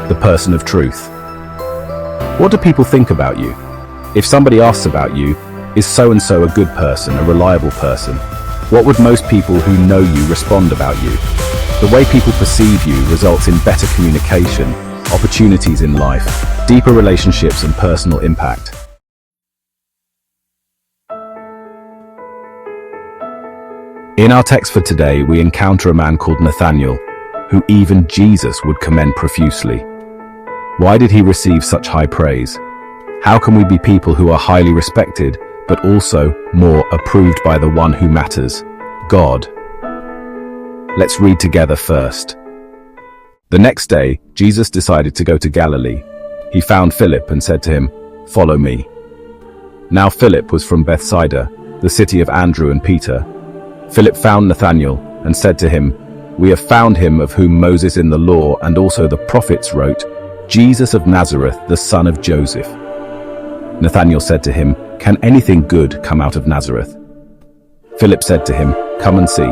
the person of truth. What do people think about you? If somebody asks about you, is so-and-so a good person, a reliable person? What would most people who know you respond about you? The way people perceive you results in better communication, opportunities in life, deeper relationships and personal impact. In our text for today, we encounter a man called Nathaniel, who even Jesus would commend profusely. Why did he receive such high praise? How can we be people who are highly respected, but also more approved by the one who matters, God? Let's read together first. The next day, Jesus decided to go to Galilee. He found Philip and said to him, "Follow me." Now Philip was from Bethsaida, the city of Andrew and Peter. Philip found Nathanael and said to him, "We have found him of whom Moses in the law and also the prophets wrote, Jesus of Nazareth, the son of Joseph." Nathanael said to him, "Can anything good come out of Nazareth?" Philip said to him, "Come and see."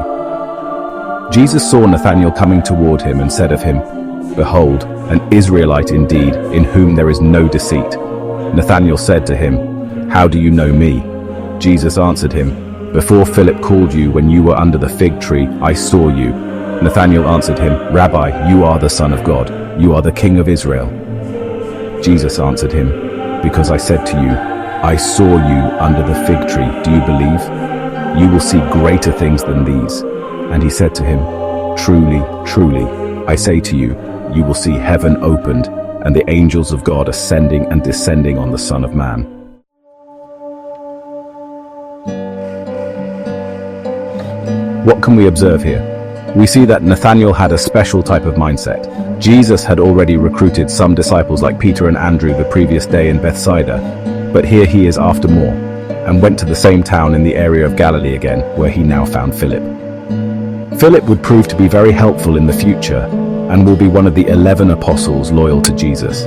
Jesus saw Nathanael coming toward him and said of him, "Behold, an Israelite indeed, in whom there is no deceit." Nathanael said to him, "How do you know me?" Jesus answered him, "Before Philip called you when you were under the fig tree, I saw you." Nathanael answered him, "Rabbi, you are the Son of God. You are the King of Israel." Jesus answered him, "Because I said to you, I saw you under the fig tree, do you believe? You will see greater things than these." And he said to him, "Truly, truly, I say to you, you will see heaven opened and the angels of God ascending and descending on the Son of Man." What can we observe here? We see that Nathanael had a special type of mindset. Jesus had already recruited some disciples like Peter and Andrew the previous day in Bethsaida, but here he is after more, and went to the same town in the area of Galilee again, where he now found Philip. Philip would prove to be very helpful in the future, and will be one of the 11 apostles loyal to Jesus.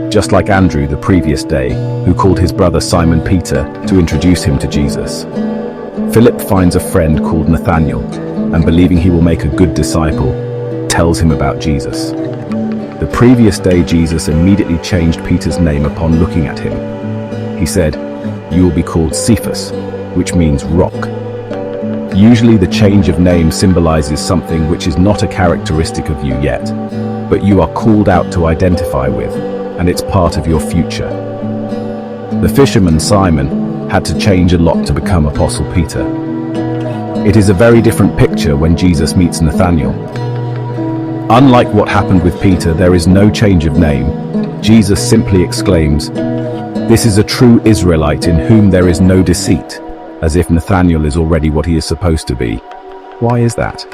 Just like Andrew the previous day, who called his brother Simon Peter to introduce him to Jesus. Philip finds a friend called Nathanael, and believing he will make a good disciple, tells him about Jesus. The previous day, Jesus immediately changed Peter's name upon looking at him. He said, "You will be called Cephas," which means rock. Usually the change of name symbolizes something which is not a characteristic of you yet, but you are called out to identify with, and it's part of your future. The fisherman Simon had to change a lot to become Apostle Peter. It is a very different picture when Jesus meets Nathanael. Unlike what happened with Peter, there is no change of name. Jesus simply exclaims, "This is a true Israelite in whom there is no deceit," as if Nathanael is already what he is supposed to be. Why is that?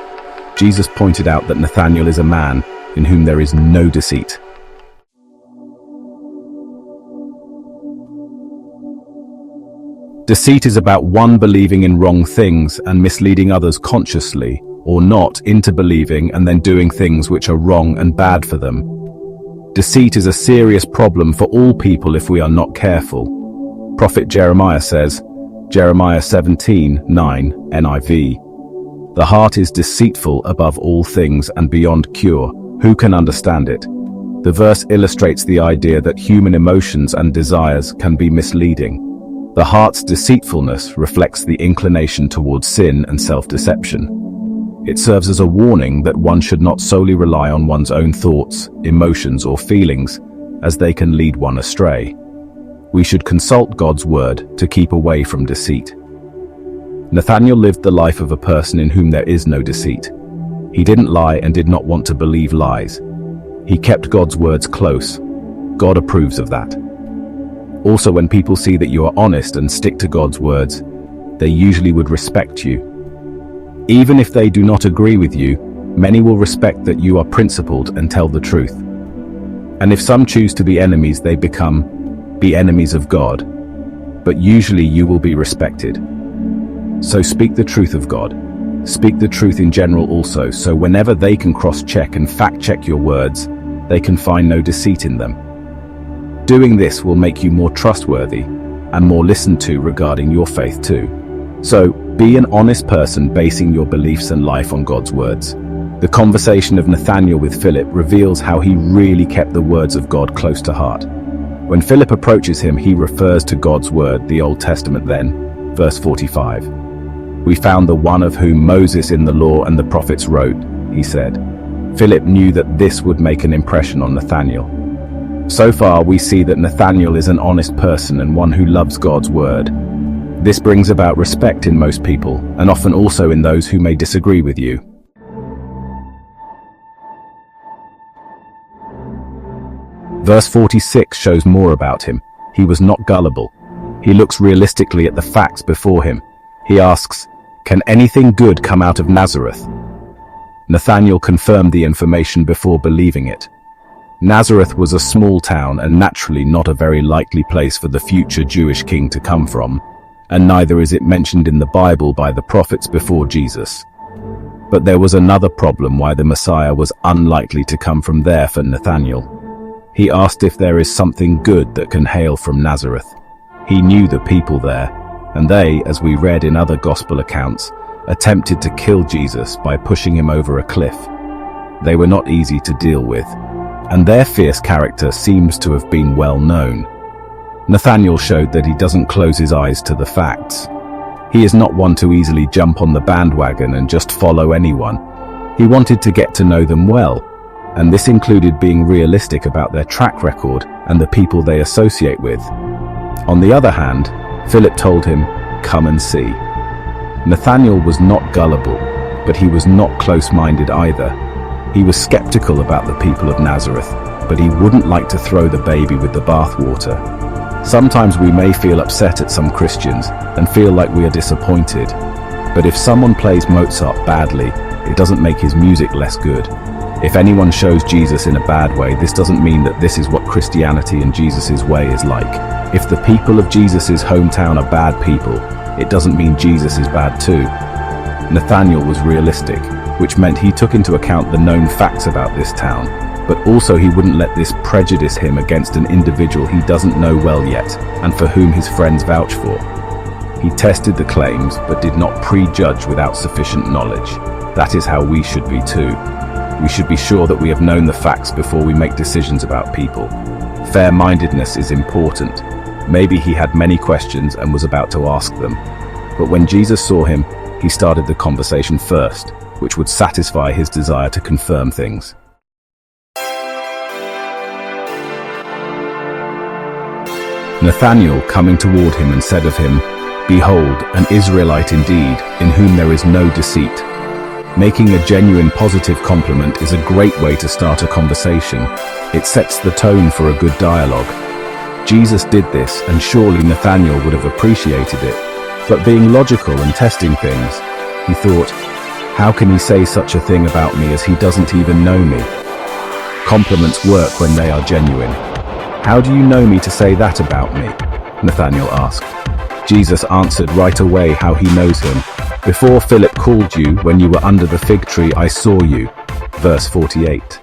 Jesus pointed out that Nathanael is a man in whom there is no deceit. Deceit is about one believing in wrong things and misleading others consciously or not into believing and then doing things which are wrong and bad for them. Deceit is a serious problem for all people if we are not careful. Prophet Jeremiah says, Jeremiah 17:9 NIV, "The heart is deceitful above all things and beyond cure. Who can understand it?" The verse illustrates the idea that human emotions and desires can be misleading. The heart's deceitfulness reflects the inclination towards sin and self-deception. It serves as a warning that one should not solely rely on one's own thoughts, emotions, or feelings, as they can lead one astray. We should consult God's word to keep away from deceit. Nathanael lived the life of a person in whom there is no deceit. He didn't lie and did not want to believe lies. He kept God's words close. God approves of that. Also, when people see that you are honest and stick to God's words, they usually would respect you. Even if they do not agree with you, many will respect that you are principled and tell the truth. And if some choose to be enemies, they be enemies of God. But usually you will be respected. So speak the truth of God. Speak the truth in general also, so whenever they can cross-check and fact-check your words, they can find no deceit in them. Doing this will make you more trustworthy and more listened to regarding your faith too. So, be an honest person basing your beliefs and life on God's words. The conversation of Nathaniel with Philip reveals how he really kept the words of God close to heart. When Philip approaches him, he refers to God's word, the Old Testament then, verse 45. "We found the one of whom Moses in the law and the prophets wrote," he said. Philip knew that this would make an impression on Nathaniel. So far, we see that Nathaniel is an honest person and one who loves God's word. This brings about respect in most people, and often also in those who may disagree with you. Verse 46 shows more about him. He was not gullible. He looks realistically at the facts before him. He asks, "Can anything good come out of Nazareth?" Nathaniel confirmed the information before believing it. Nazareth was a small town and naturally not a very likely place for the future Jewish king to come from, and neither is it mentioned in the Bible by the prophets before Jesus. But there was another problem why the Messiah was unlikely to come from there for Nathaniel. He asked if there is something good that can hail from Nazareth. He knew the people there, and they, as we read in other gospel accounts, attempted to kill Jesus by pushing him over a cliff. They were not easy to deal with, and their fierce character seems to have been well known. Nathaniel showed that he doesn't close his eyes to the facts. He is not one to easily jump on the bandwagon and just follow anyone. He wanted to get to know them well, and this included being realistic about their track record and the people they associate with. On the other hand, Philip told him, "Come and see." Nathaniel was not gullible, but he was not close-minded either. He was skeptical about the people of Nazareth, but he wouldn't like to throw the baby with the bathwater. Sometimes we may feel upset at some Christians and feel like we are disappointed, but if someone plays Mozart badly, it doesn't make his music less good. If anyone shows Jesus in a bad way, this doesn't mean that this is what Christianity and Jesus' way is like. If the people of Jesus' hometown are bad people, it doesn't mean Jesus is bad too. Nathaniel was realistic, which meant he took into account the known facts about this town, but also he wouldn't let this prejudice him against an individual he doesn't know well yet, and for whom his friends vouch for. He tested the claims, but did not prejudge without sufficient knowledge. That is how we should be too. We should be sure that we have known the facts before we make decisions about people. Fair-mindedness is important. Maybe he had many questions and was about to ask them. But when Jesus saw him, he started the conversation first, which would satisfy his desire to confirm things. Nathanael, coming toward him, and said of him, "Behold, an Israelite indeed, in whom there is no deceit." Making a genuine positive compliment is a great way to start a conversation. It sets the tone for a good dialogue. Jesus did this, and surely Nathanael would have appreciated it. But being logical and testing things, he thought, how can he say such a thing about me as he doesn't even know me? Compliments work when they are genuine. "How do you know me to say that about me?" Nathanael asked. Jesus answered right away how he knows him. "Before Philip called you, when you were under the fig tree, I saw you." Verse 48.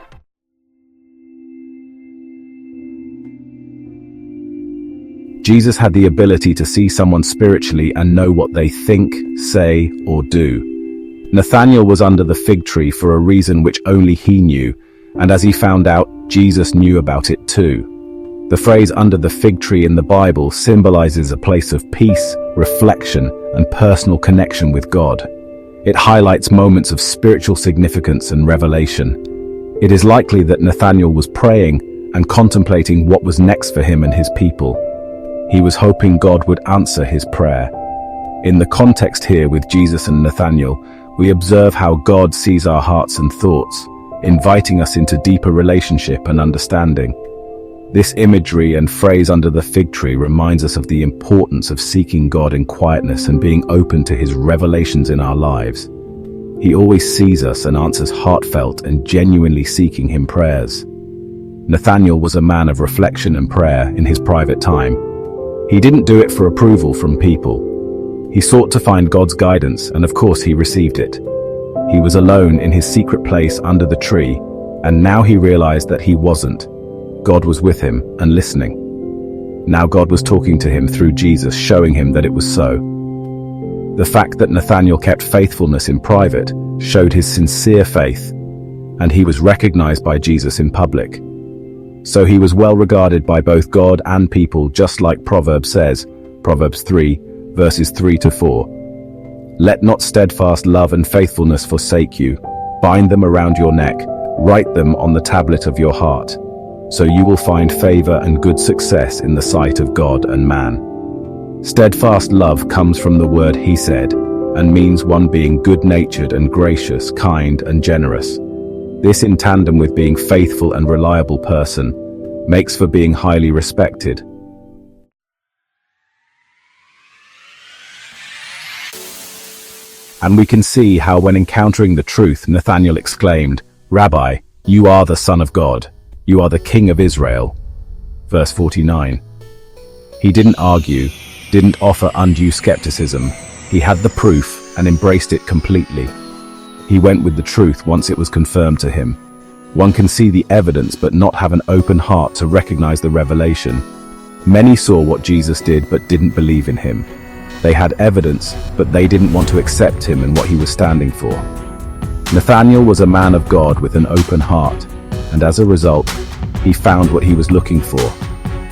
Jesus had the ability to see someone spiritually and know what they think, say, or do. Nathanael was under the fig tree for a reason which only he knew, and as he found out, Jesus knew about it too. The phrase "under the fig tree" in the Bible symbolizes a place of peace, reflection, and personal connection with God. It highlights moments of spiritual significance and revelation. It is likely that Nathanael was praying and contemplating what was next for him and his people. He was hoping God would answer his prayer. In the context here with Jesus and Nathanael, we observe how God sees our hearts and thoughts, inviting us into deeper relationship and understanding. This imagery and phrase "under the fig tree" reminds us of the importance of seeking God in quietness and being open to his revelations in our lives. He always sees us and answers heartfelt and genuinely seeking him prayers. Nathanael was a man of reflection and prayer in his private time. He didn't do it for approval from people. He sought to find God's guidance, and of course he received it. He was alone in his secret place under the tree, and now he realized that he wasn't. God was with him and listening. Now God was talking to him through Jesus, showing him that it was so. The fact that Nathanael kept faithfulness in private showed his sincere faith and he was recognized by Jesus in public. So he was well regarded by both God and people, just like Proverbs says, Proverbs 3, verses 3-4. Let not steadfast love and faithfulness forsake you. Bind them around your neck, write them on the tablet of your heart, so you will find favor and good success in the sight of God and man. Steadfast love comes from the word hesed, and means one being good-natured and gracious, kind and generous. This, in tandem with being faithful and reliable person, makes for being highly respected. And we can see how, when encountering the truth, Nathaniel exclaimed, "Rabbi, you are the Son of God. You are the King of Israel." Verse 49. He didn't argue, didn't offer undue skepticism. He had the proof and embraced it completely. He went with the truth once it was confirmed to him. One can see the evidence but not have an open heart to recognize the revelation. Many saw what Jesus did but didn't believe in him. They had evidence, but they didn't want to accept him and what he was standing for. Nathaniel was a man of God with an open heart, and as a result, he found what he was looking for.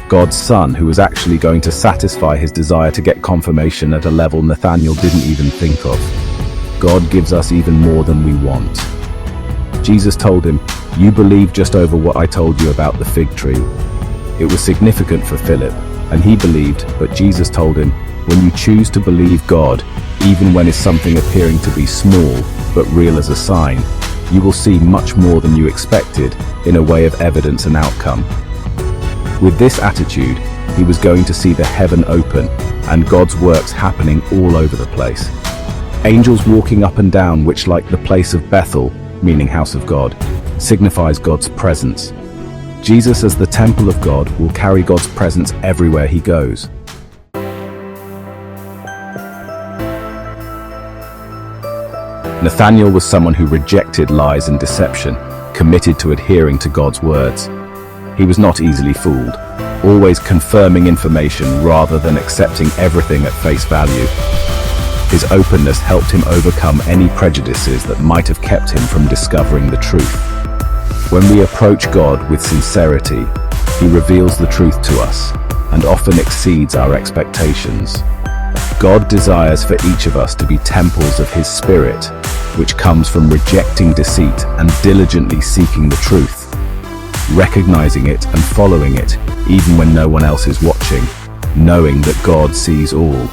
God's Son, who was actually going to satisfy his desire to get confirmation at a level Nathaniel didn't even think of. God gives us even more than we want. Jesus told him, "You believe just over what I told you about the fig tree." It was significant for Philip, and he believed, but Jesus told him, when you choose to believe God, even when it's something appearing to be small, but real as a sign, you will see much more than you expected in a way of evidence and outcome. With this attitude, he was going to see the heaven open and God's works happening all over the place. Angels walking up and down, which, like the place of Bethel, meaning house of God, signifies God's presence. Jesus, as the temple of God, will carry God's presence everywhere he goes. Nathaniel was someone who rejected lies and deception, committed to adhering to God's words. He was not easily fooled, always confirming information rather than accepting everything at face value. His openness helped him overcome any prejudices that might have kept him from discovering the truth. When we approach God with sincerity, he reveals the truth to us and often exceeds our expectations. God desires for each of us to be temples of his Spirit, which comes from rejecting deceit and diligently seeking the truth, recognizing it and following it even when no one else is watching, knowing that God sees all.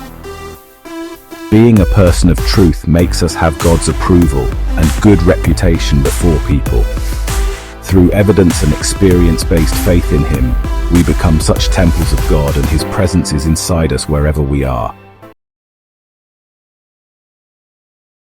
Being a person of truth makes us have God's approval and good reputation before people. Through evidence and experience-based faith in him, we become such temples of God, and his presence is inside us wherever we are.